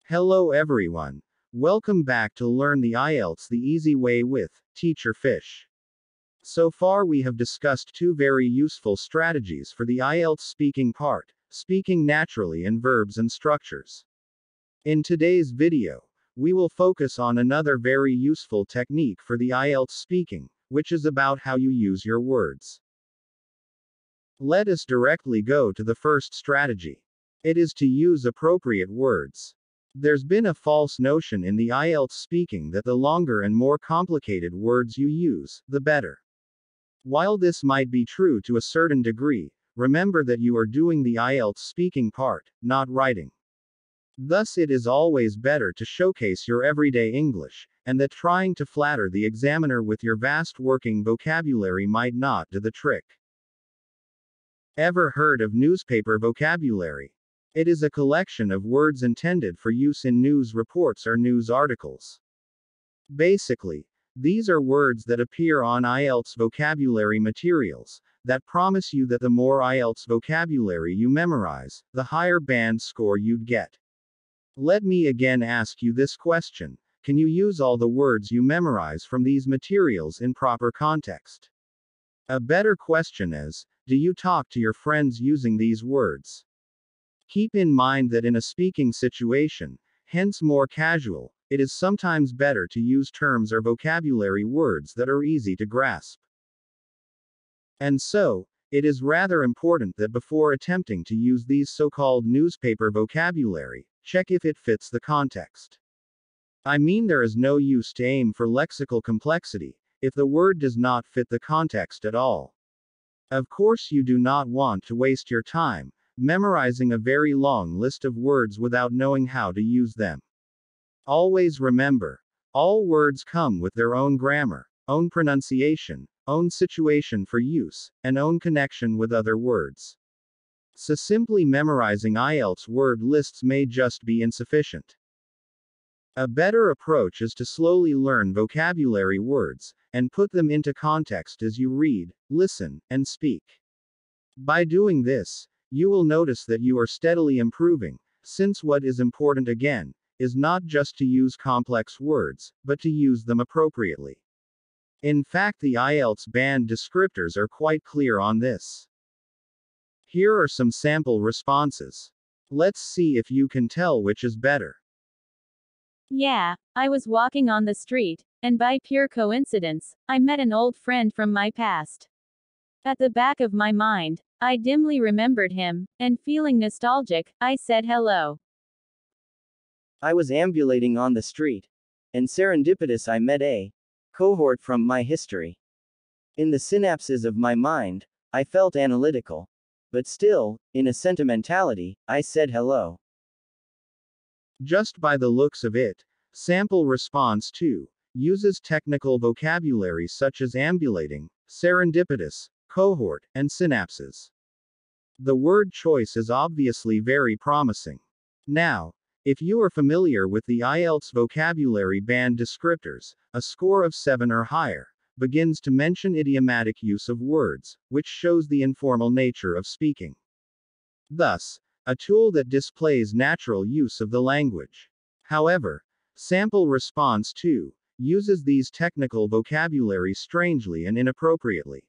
Hello everyone. Welcome back to Learn the IELTS the Easy Way with Teacher Fish. So far we have discussed two very useful strategies for the IELTS speaking part, speaking naturally in verbs and structures. In today's video, we will focus on another very useful technique for the IELTS speaking, which is about how you use your words. Let us directly go to the first strategy. It is to use appropriate words. There's been a false notion in the IELTS speaking that the longer and more complicated words you use, the better. While this might be true to a certain degree, remember that you are doing the IELTS speaking part, not writing. Thus it is always better to showcase your everyday English, and that trying to flatter the examiner with your vast working vocabulary might not do the trick. Ever heard of newspaper vocabulary? It is a collection of words intended for use in news reports or news articles. Basically, these are words that appear on IELTS vocabulary materials, that promise you that the more IELTS vocabulary you memorize, the higher band score you'd get. Let me again ask you this question: can you use all the words you memorize from these materials in proper context? A better question is, do you talk to your friends using these words? Keep in mind that in a speaking situation, hence more casual, it is sometimes better to use terms or vocabulary words that are easy to grasp. And so, it is rather important that before attempting to use these so-called newspaper vocabulary, check if it fits the context. I mean, there is no use to aim for lexical complexity if the word does not fit the context at all. Of course, you do not want to waste your time memorizing a very long list of words without knowing how to use them. Always remember, all words come with their own grammar, own pronunciation, own situation for use, and own connection with other words. So simply memorizing IELTS word lists may just be insufficient. A better approach is to slowly learn vocabulary words, and put them into context as you read, listen, and speak. By doing this, you will notice that you are steadily improving, since what is important again, is not just to use complex words, but to use them appropriately. In fact, the IELTS band descriptors are quite clear on this. Here are some sample responses. Let's see if you can tell which is better. Yeah, I was walking on the street, and by pure coincidence, I met an old friend from my past. At the back of my mind, I dimly remembered him, and feeling nostalgic, I said hello. I was ambulating on the street, and serendipitous I met a cohort from my history. In the synapses of my mind, I felt analytical, but still, in a sentimentality, I said hello. Just by the looks of it, sample response 2 uses technical vocabulary such as ambulating, serendipitous, cohort, and synapses. The word choice is obviously very promising. Now, if you are familiar with the IELTS vocabulary band descriptors, a score of 7 or higher begins to mention idiomatic use of words, which shows the informal nature of speaking. Thus, a tool that displays natural use of the language. However, sample response 2 uses these technical vocabulary strangely and inappropriately.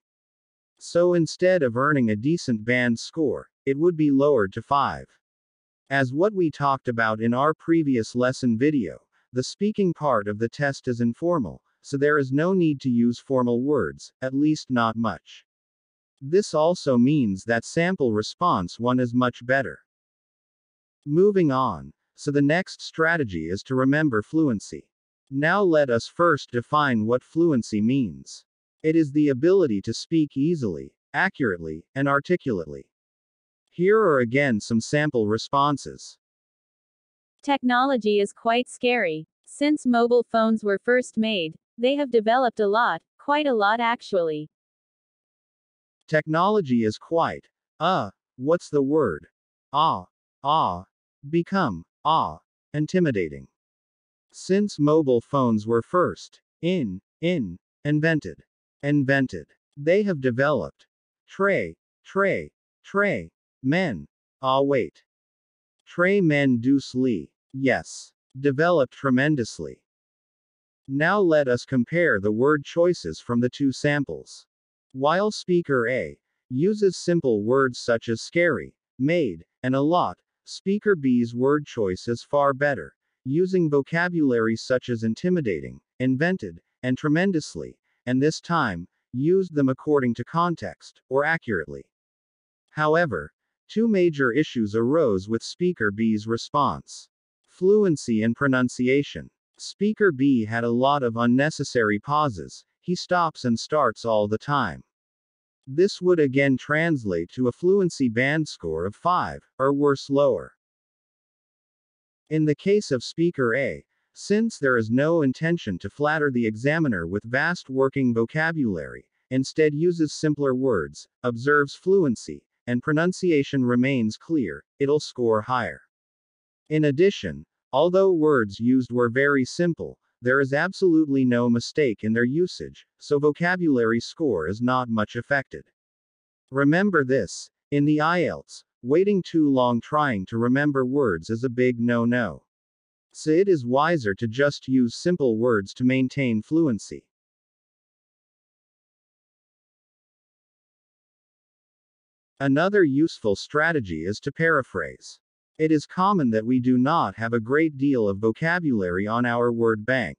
So instead of earning a decent band score, it would be lowered to 5. As what we talked about in our previous lesson video, the speaking part of the test is informal, so there is no need to use formal words, at least not much. This also means that sample response 1 is much better. Moving on, so the next strategy is to remember fluency. Now let us first define what fluency means. It is the ability to speak easily, accurately, and articulately. Here are again some sample responses. Technology is quite scary. Since mobile phones were first made, they have developed a lot, quite a lot actually. Technology is quite, what's the word? Become, intimidating. Since mobile phones were first, invented. They have developed. Men. Wait. Tre men dus li. Yes. Developed tremendously. Now let us compare the word choices from the two samples. While speaker A uses simple words such as scary, made, and a lot, speaker B's word choice is far better, using vocabulary such as intimidating, invented, and tremendously, and this time, used them according to context, or accurately. However, two major issues arose with speaker B's response: fluency and pronunciation. Speaker B had a lot of unnecessary pauses, he stops and starts all the time. This would again translate to a fluency band score of 5, or worse lower. In the case of speaker A, since there is no intention to flatter the examiner with vast working vocabulary, instead uses simpler words, observes fluency, and pronunciation remains clear, it'll score higher. In addition, although words used were very simple, there is absolutely no mistake in their usage, so vocabulary score is not much affected. Remember this: in the IELTS, waiting too long trying to remember words is a big no-no. So it is wiser to just use simple words to maintain fluency. Another useful strategy is to paraphrase. It is common that we do not have a great deal of vocabulary on our word bank.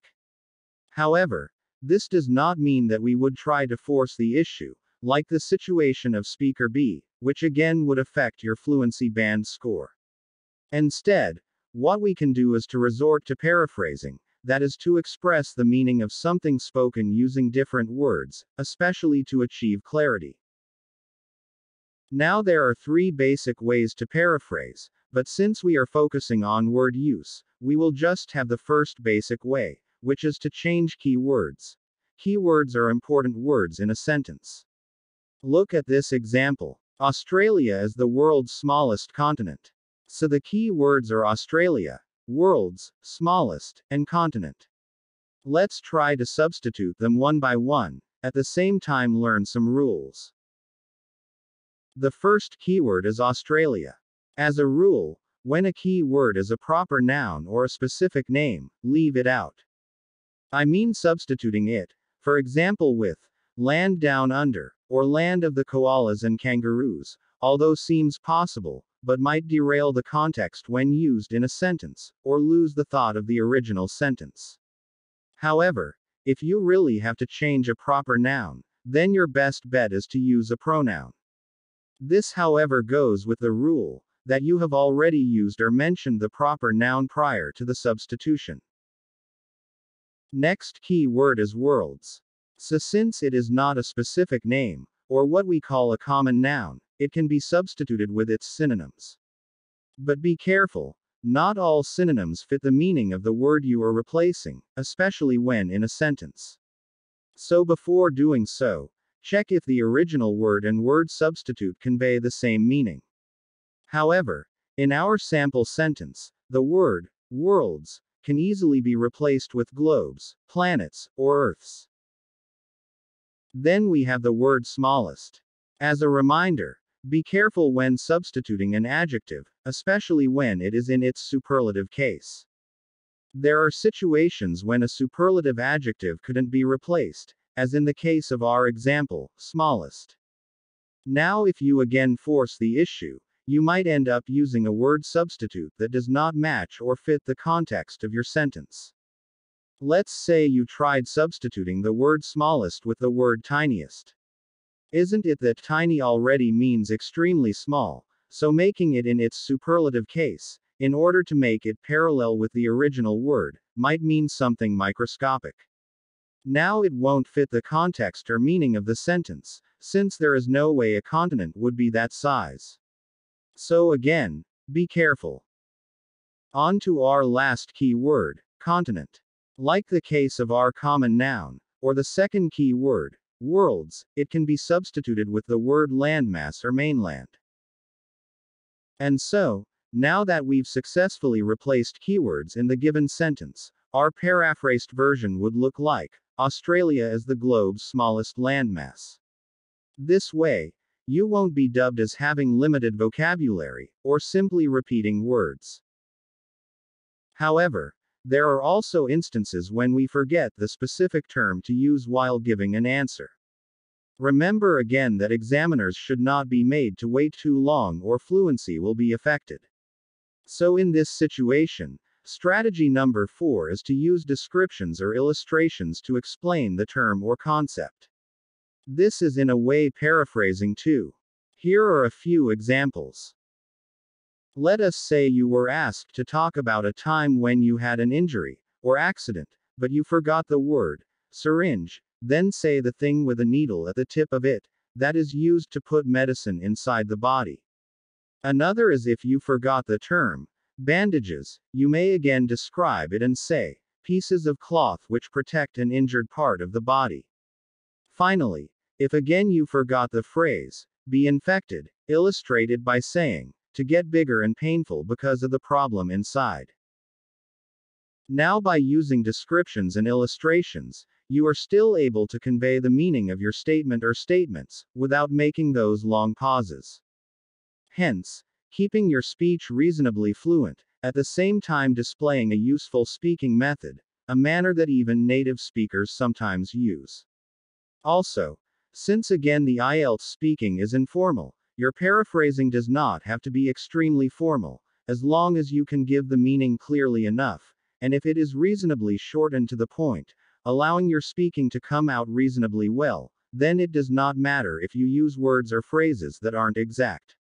However, this does not mean that we would try to force the issue, like the situation of speaker B, which again would affect your fluency band score. Instead, what we can do is to resort to paraphrasing, that is to express the meaning of something spoken using different words, especially to achieve clarity. Now there are 3 basic ways to paraphrase, but since we are focusing on word use, we will just have the first basic way, which is to change key words. Keywords are important words in a sentence. Look at this example. Australia is the world's smallest continent. So the key words are Australia, world's smallest, and continent. Let's try to substitute them one by one, at the same time learn some rules. The first keyword is Australia. As a rule, when a key word is a proper noun or a specific name, leave it out. I mean substituting it, for example with land down under, or land of the koalas and kangaroos, although seems possible, but might derail the context when used in a sentence, or lose the thought of the original sentence. However, if you really have to change a proper noun, then your best bet is to use a pronoun. This, however, goes with the rule that you have already used or mentioned the proper noun prior to the substitution. Next key word is worlds. So since it is not a specific name, or what we call a common noun, it can be substituted with its synonyms. But be careful, not all synonyms fit the meaning of the word you are replacing, especially when in a sentence. So before doing so, check if the original word and word substitute convey the same meaning. However, in our sample sentence, the word worlds can easily be replaced with globes, planets, or earths. Then we have the word smallest. As a reminder, be careful when substituting an adjective, especially when it is in its superlative case. There are situations when a superlative adjective couldn't be replaced, as in the case of our example, smallest. Now if you again force the issue, you might end up using a word substitute that does not match or fit the context of your sentence. Let's say you tried substituting the word smallest with the word tiniest. Isn't it that tiny already means extremely small, so making it in its superlative case, in order to make it parallel with the original word, might mean something microscopic. Now it won't fit the context or meaning of the sentence, since there is no way a continent would be that size. So again, be careful. On to our last key word, continent. Like the case of our common noun, or the second key word, worlds, it can be substituted with the word landmass or mainland. And so, now that we've successfully replaced keywords in the given sentence, our paraphrased version would look like Australia is the globe's smallest landmass. This way, you won't be dubbed as having limited vocabulary, or simply repeating words. However, there are also instances when we forget the specific term to use while giving an answer. Remember again that examiners should not be made to wait too long or fluency will be affected. So in this situation, strategy number 4 is to use descriptions or illustrations to explain the term or concept. This is in a way paraphrasing too. Here are a few examples. Let us say you were asked to talk about a time when you had an injury or accident, but you forgot the word syringe, then say the thing with a needle at the tip of it, that is used to put medicine inside the body. Another is if you forgot the term bandages, you may again describe it and say pieces of cloth which protect an injured part of the body. Finally, if again you forgot the phrase be infected, illustrate it by saying to get bigger and painful because of the problem inside. Now by using descriptions and illustrations, you are still able to convey the meaning of your statement or statements, without making those long pauses. Hence, keeping your speech reasonably fluent, at the same time displaying a useful speaking method, a manner that even native speakers sometimes use. Also, since again the IELTS speaking is informal, your paraphrasing does not have to be extremely formal, as long as you can give the meaning clearly enough, and if it is reasonably short and to the point, allowing your speaking to come out reasonably well, then it does not matter if you use words or phrases that aren't exact.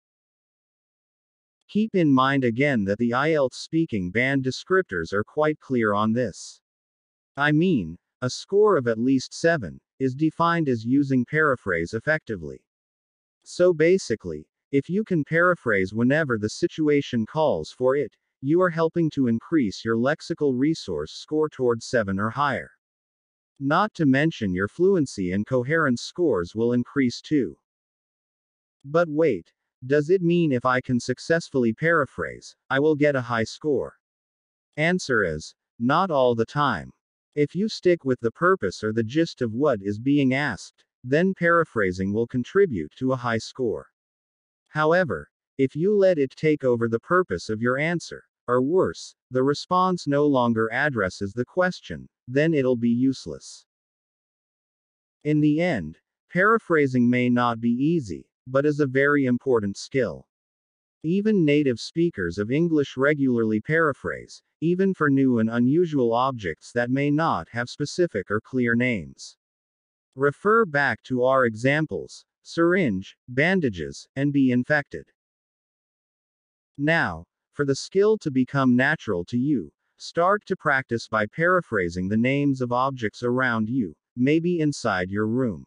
Keep in mind again that the IELTS speaking band descriptors are quite clear on this. I mean, a score of at least 7 is defined as using paraphrase effectively. So basically, if you can paraphrase whenever the situation calls for it, you are helping to increase your lexical resource score towards 7 or higher. Not to mention your fluency and coherence scores will increase too. But wait, does it mean if I can successfully paraphrase, I will get a high score? Answer is, not all the time. If you stick with the purpose or the gist of what is being asked, then paraphrasing will contribute to a high score. However, if you let it take over the purpose of your answer, or worse, the response no longer addresses the question, then it'll be useless. In the end, paraphrasing may not be easy, but is a very important skill. Even native speakers of English regularly paraphrase, even for new and unusual objects that may not have specific or clear names. Refer back to our examples, syringe, bandages, and be infected. Now, for the skill to become natural to you, start to practice by paraphrasing the names of objects around you, maybe inside your room.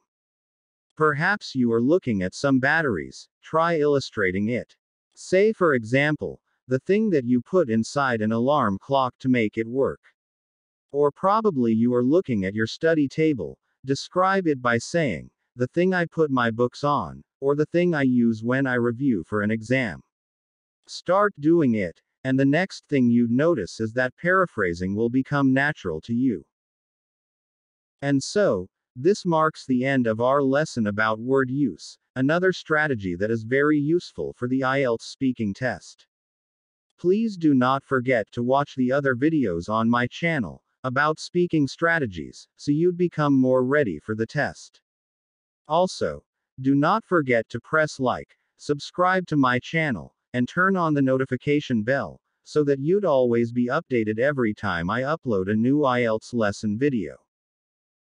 Perhaps you are looking at some batteries, try illustrating it. Say for example, the thing that you put inside an alarm clock to make it work. Or probably you are looking at your study table, describe it by saying, the thing I put my books on, or the thing I use when I review for an exam. Start doing it, and the next thing you'd notice is that paraphrasing will become natural to you. And so, this marks the end of our lesson about word use, another strategy that is very useful for the IELTS speaking test. Please do not forget to watch the other videos on my channel about speaking strategies, so you'd become more ready for the test. Also, do not forget to press like, subscribe to my channel, and turn on the notification bell, so that you'd always be updated every time I upload a new IELTS lesson video.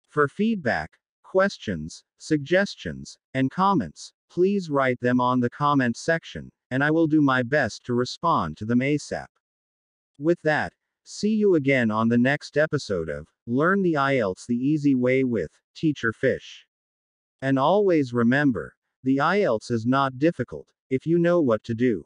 For feedback, questions, suggestions, and comments, please write them on the comment section, and I will do my best to respond to them ASAP. With that, see you again on the next episode of Learn the IELTS the Easy Way with Teacher Fish. And always remember, the IELTS is not difficult if you know what to do.